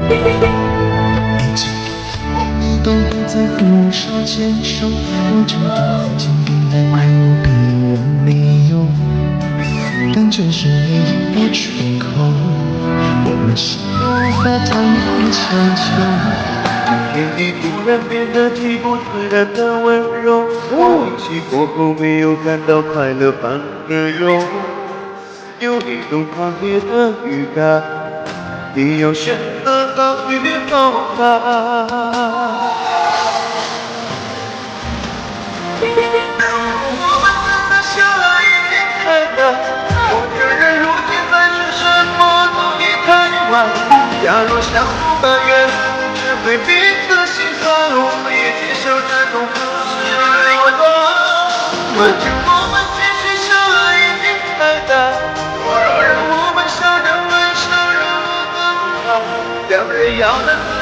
已经都不再和我手牵手，我知道今天的有别人没有，但这是唯一的出口。我们谁都无法太过强求。天地突然变得极不自然的温柔，一起过后没有感到快乐，反而有一种强烈的预感，你要选择好与否吧。我们真的相爱已经太难，我承认如今再是什么都已太晚。假若相互的缘，只会彼此心酸，我们也接受这种不是流浪。我们继续相爱已经太难，若让我们笑着分手，让我更好，两人要能。